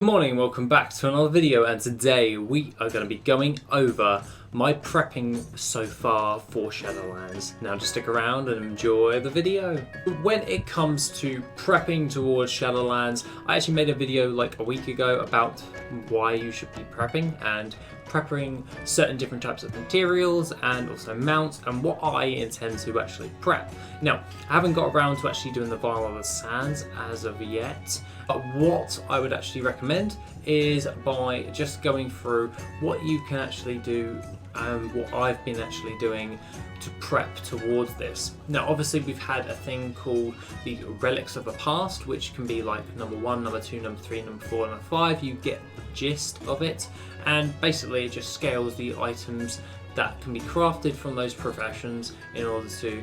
Good morning, welcome back to another video, and today we are going to be going over my prepping so far for Shadowlands. Now just stick around and enjoy the video. When it comes to prepping towards Shadowlands, I actually made a video like a week ago about why you should be prepping and prepping certain different types of materials and also mounts and what I intend to actually prep. Now, I haven't got around to actually doing the Vial of the Sands as of yet, but what I would actually recommend is by just going through what you can actually do and what I've been actually doing to prep towards this. Now obviously we've had a thing called the Relics of the Past, which can be like number 1, number 2, number 3, number 4, number 5. You get the gist of it, and basically it just scales the items that can be crafted from those professions in order to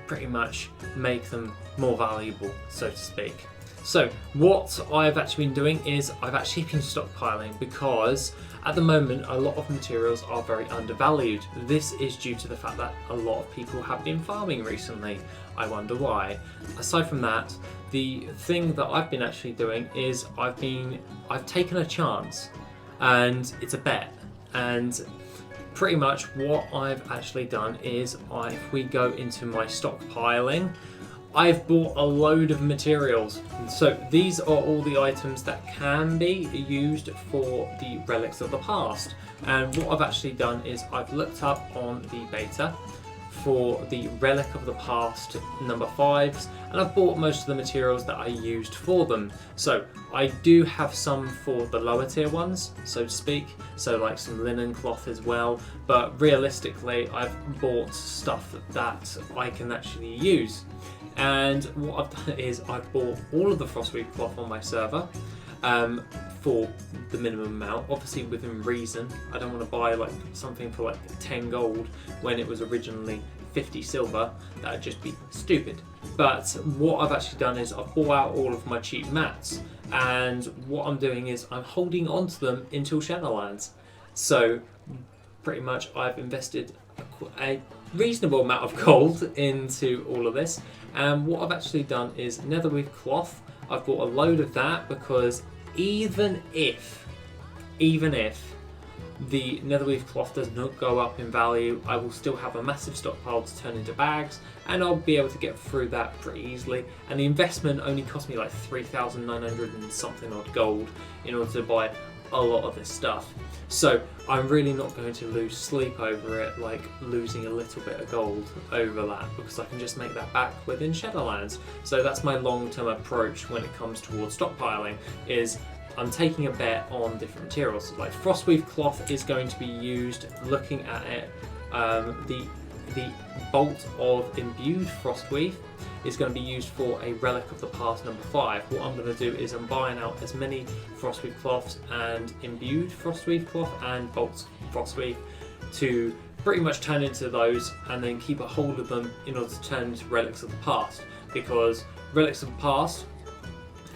pretty much make them more valuable, so to speak. So what I've actually been doing is I've actually been stockpiling, because at the moment a lot of materials are very undervalued. This is due to the fact that a lot of people have been farming recently. I wonder why. Aside from that, the thing that I've been actually doing is I've taken a chance, and it's a bet. And pretty much what I've actually done is if we go into my stockpiling, I've bought a load of materials. So these are all the items that can be used for the Relics of the Past. And what I've actually done is I've looked up on the beta for the Relic of the Past number 5s, and I've bought most of the materials that I used for them. So I do have some for the lower tier ones, so to speak, so like some linen cloth as well, but realistically I've bought stuff that I can actually use. And what I've done is I've bought all of the Frostweave cloth on my server for the minimum amount, obviously within reason. I don't want to buy like something for like 10 gold when it was originally 50 silver. That would just be stupid. But what I've actually done is I've bought out all of my cheap mats, and what I'm doing is I'm holding on to them until Shadowlands. So pretty much I've invested a reasonable amount of gold into all of this, and what I've actually done is netherweave cloth. I've bought a load of that, because even if the netherweave cloth does not go up in value, I will still have a massive stockpile to turn into bags, and I'll be able to get through that pretty easily. And the investment only cost me like 3,900 and something odd gold in order to buy a lot of this stuff. So I'm really not going to lose sleep over it, like losing a little bit of gold over that, because I can just make that back within Shadowlands. So that's my long-term approach when it comes towards stockpiling, is I'm taking a bet on different materials. Like Frostweave cloth is going to be used, looking at it, the bolt of imbued Frostweave is going to be used for a Relic of the Past number 5. What I'm going to do is I'm buying out as many Frostweave cloths and imbued Frostweave cloth and bolts Frostweave to pretty much turn into those, and then keep a hold of them in order to turn into Relics of the Past, because Relics of the Past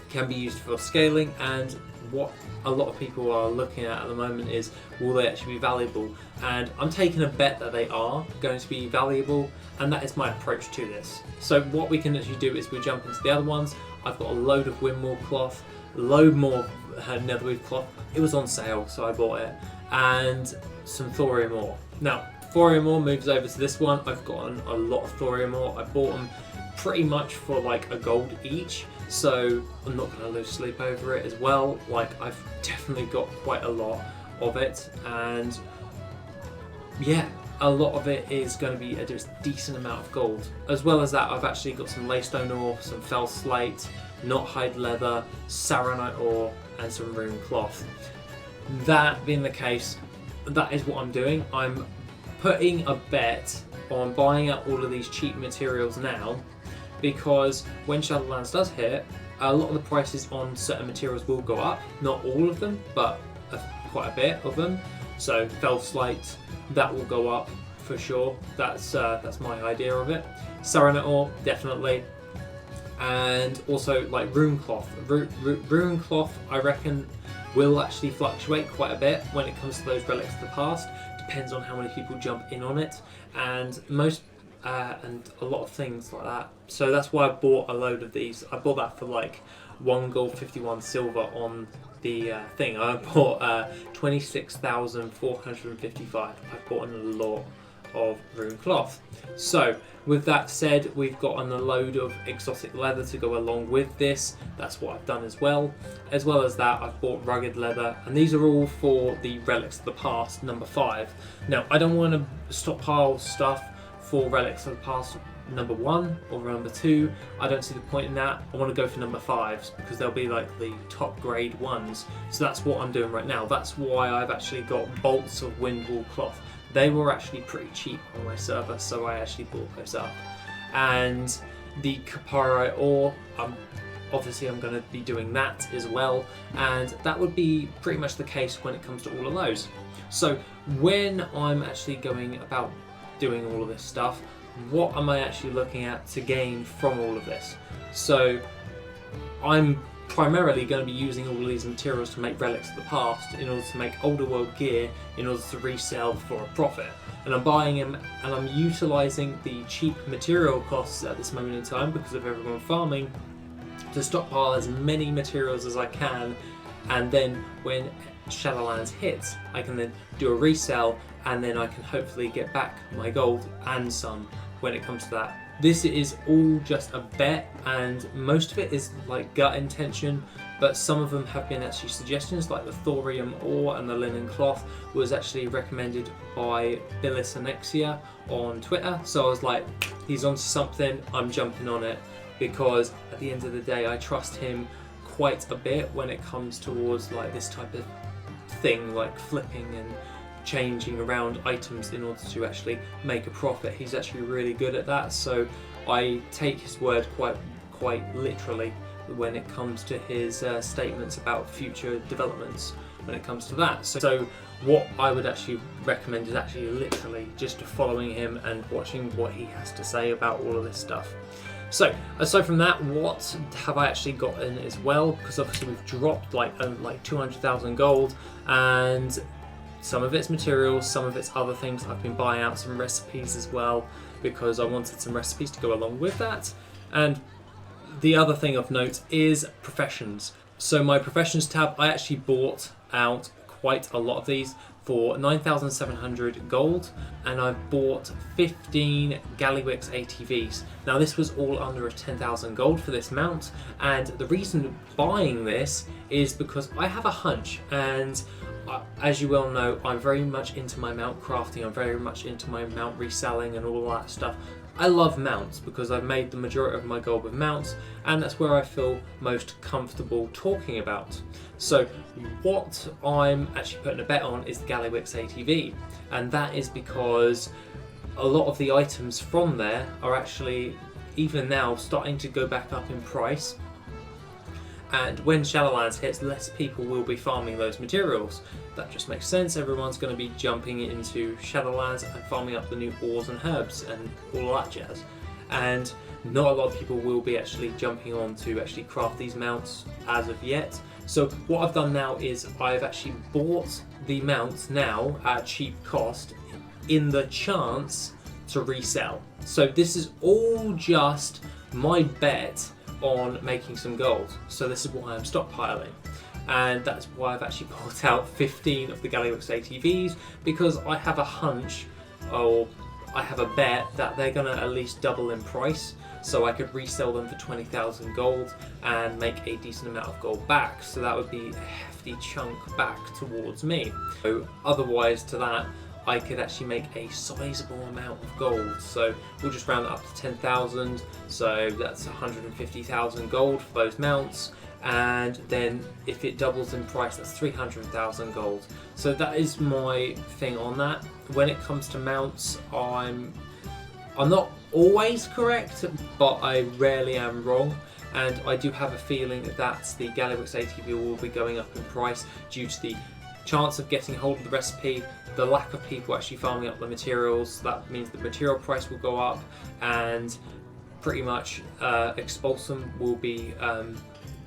can be used for scaling, and what a lot of people are looking at the moment is, will they actually be valuable? And I'm taking a bet that they are going to be valuable, and that is my approach to this. So what we can actually do is we jump into the other ones. I've got a load of Windwall cloth, a load more netherweave cloth. It was on sale, so I bought it, and some thorium ore. Now thorium ore moves over to this one. I've gotten a lot of thorium ore. I bought them pretty much for like a gold each, so I'm not going to lose sleep over it as well. Like I've definitely got quite a lot of it, and yeah, a lot of it is going to be a decent amount of gold. As well as that, I've actually got some laystone ore, some fell slate, knothide leather, saronite ore, and some rune cloth. That being the case, that is what I'm doing. I'm putting a bet on buying up all of these cheap materials now, because when Shadowlands does hit, a lot of the prices on certain materials will go up. Not all of them, but quite a bit of them. So fell slate, that will go up for sure. That's my idea of it. Saronite ore, definitely. And also like rune cloth. Rune cloth, I reckon, will actually fluctuate quite a bit when it comes to those Relics of the Past. Depends on how many people jump in on it, and and a lot of things like that. So that's why I bought a load of these. I bought that for like 1 gold, 51 silver on the thing. I bought 26,455. I bought a lot of rune cloth. So with that said, we've gotten a load of exotic leather to go along with this. That's what I've done as well. As well as that, I've bought rugged leather, and these are all for the relics of the past, number 5. Now I don't want to stockpile stuff for relics of the past number 1 or number 2. I don't see the point in that. I want to go for number 5s because they'll be like the top grade ones. So that's what I'm doing right now. That's why I've actually got bolts of windwall cloth. They were actually pretty cheap on my server, so I actually bought those up. And the Capyrite ore, obviously I'm going to be doing that as well, and that would be pretty much the case when it comes to all of those. So when I'm actually going about doing all of this stuff, what am I actually looking at to gain from all of this? So I'm primarily going to be using all of these materials to make relics of the past in order to make older world gear in order to resell for a profit. And I'm buying them and I'm utilising the cheap material costs at this moment in time because of everyone farming to stockpile as many materials as I can, and then when Shadowlands hits I can then do a resell, and then I can hopefully get back my gold and some when it comes to that. This is all just a bet, and most of it is like gut intention, but some of them have been actually suggestions, like the thorium ore and the linen cloth was actually recommended by Billis Anexia on Twitter. So I was like, he's onto something, I'm jumping on it, because at the end of the day I trust him quite a bit when it comes towards like this type of thing, like flipping and changing around items in order to actually make a profit. He's actually really good at that, so I take his word quite literally when it comes to his statements about future developments when it comes to that. So what I would actually recommend is actually literally just following him and watching what he has to say about all of this stuff. So aside from that, what have I actually gotten as well? Because obviously we've dropped like 200,000 gold, and some of it's materials, some of it's other things. I've been buying out some recipes as well because I wanted some recipes to go along with that. And the other thing of note is professions. So my professions tab, I actually bought out quite a lot of these for 9,700 gold, and I bought 15 Gallywix ATVs. Now this was all under 10,000 gold for this mount, and the reason buying this is because I have a hunch, and as you well know, I'm very much into my mount crafting, I'm very much into my mount reselling and all that stuff. I love mounts because I've made the majority of my gold with mounts, and that's where I feel most comfortable talking about. So what I'm actually putting a bet on is the Gallywix ATV, and that is because a lot of the items from there are actually even now starting to go back up in price. And when Shadowlands hits, less people will be farming those materials. That just makes sense. Everyone's going to be jumping into Shadowlands and farming up the new ores and herbs and all that jazz. And not a lot of people will be actually jumping on to actually craft these mounts as of yet. So what I've done now is I've actually bought the mounts now at cheap cost in the chance to resell. So this is all just my bet on making some gold. So this is why I'm stockpiling, and that's why I've actually bought out 15 of the Gallywix ATVs, because I have a hunch, or I have a bet that they're gonna at least double in price, so I could resell them for 20,000 gold and make a decent amount of gold back. So that would be a hefty chunk back towards me. So otherwise to that, I could actually make a sizable amount of gold. So we'll just round it up to 10,000. So that's 150,000 gold for those mounts. And then if it doubles in price, that's 300,000 gold. So that is my thing on that. When it comes to mounts, I'm not always correct, but I rarely am wrong. And I do have a feeling that the Gallywix ATV will be going up in price due to the chance of getting hold of the recipe, the lack of people actually farming up the materials. That means the material price will go up, and pretty much Expulsum will be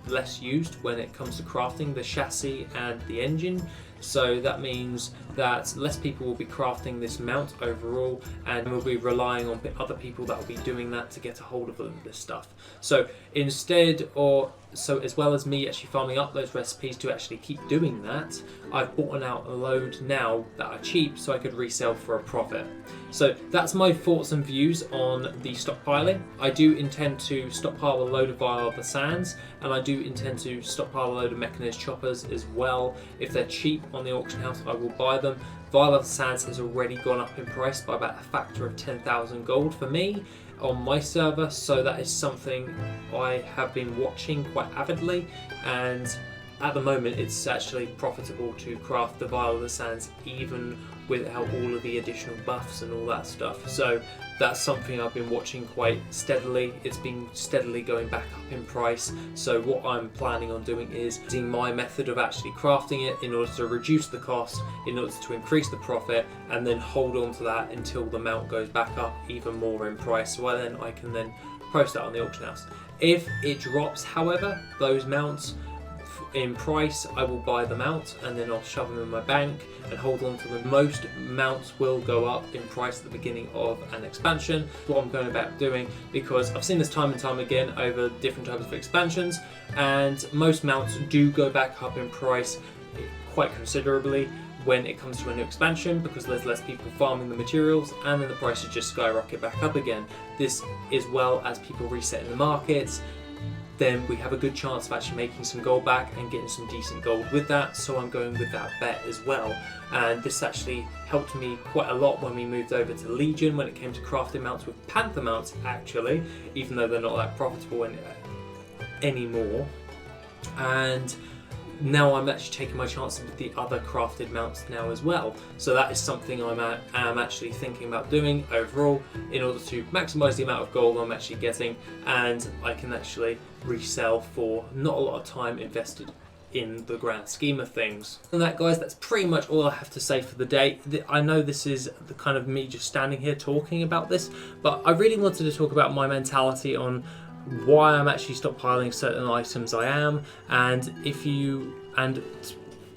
less used when it comes to crafting the chassis and the engine. So that means that less people will be crafting this mount overall, and we'll be relying on other people that will be doing that to get a hold of this stuff. So instead, or So as well as me actually farming up those recipes to actually keep doing that, I've bought out a load now that are cheap so I could resell for a profit. So that's my thoughts and views on the stockpiling. I do intend to stockpile a load of Vial of the Sands, and I do intend to stockpile a load of mechanized choppers as well. If they're cheap on the auction house, I will buy them. Vial of the Sands has already gone up in price by about a factor of 10,000 gold for me on my server, so that is something I have been watching quite avidly, and at the moment it's actually profitable to craft the Vial of the Sands even without all of the additional buffs and all that stuff. So that's something I've been watching quite steadily. It's been steadily going back up in price, so what I'm planning on doing is using my method of actually crafting it in order to reduce the cost, in order to increase the profit, and then hold on to that until the mount goes back up even more in price, so then I can then post that on the auction house. If it drops, however, those mounts in price, I will buy them out and then I'll shove them in my bank and hold on to them. Most mounts will go up in price at the beginning of an expansion. What I'm going about doing, because I've seen this time and time again over different types of expansions, and most mounts do go back up in price quite considerably when it comes to a new expansion, because there's less people farming the materials, and then the prices just skyrocket back up again. This, as well as people resetting the markets, then we have a good chance of actually making some gold back and getting some decent gold with that, so I'm going with that bet as well. And this actually helped me quite a lot when we moved over to Legion, when it came to crafting mounts with Panther mounts actually, even though they're not that profitable anymore. And now I'm actually taking my chances with the other crafted mounts now as well. So that is something I'm actually thinking about doing overall in order to maximise the amount of gold I'm actually getting, and I can actually resell for not a lot of time invested in the grand scheme of things. And that, guys, that's pretty much all I have to say for the day. I know this is the kind of me just standing here talking about this, but I really wanted to talk about my mentality on why I'm actually stockpiling certain items I am, and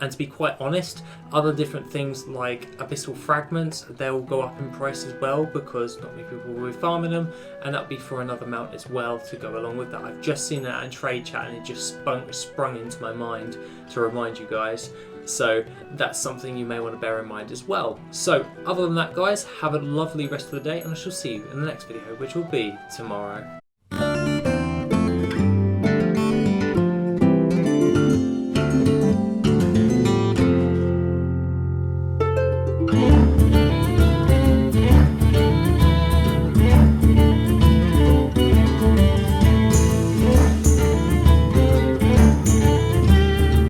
and to be quite honest, other different things like abyssal fragments, they'll go up in price as well because not many people will be farming them, and that'll be for another mount as well to go along with that. I've just seen that in trade chat and it just sprung into my mind to remind you guys. So that's something you may want to bear in mind as well. So other than that, guys, have a lovely rest of the day, and I shall see you in the next video, which will be tomorrow.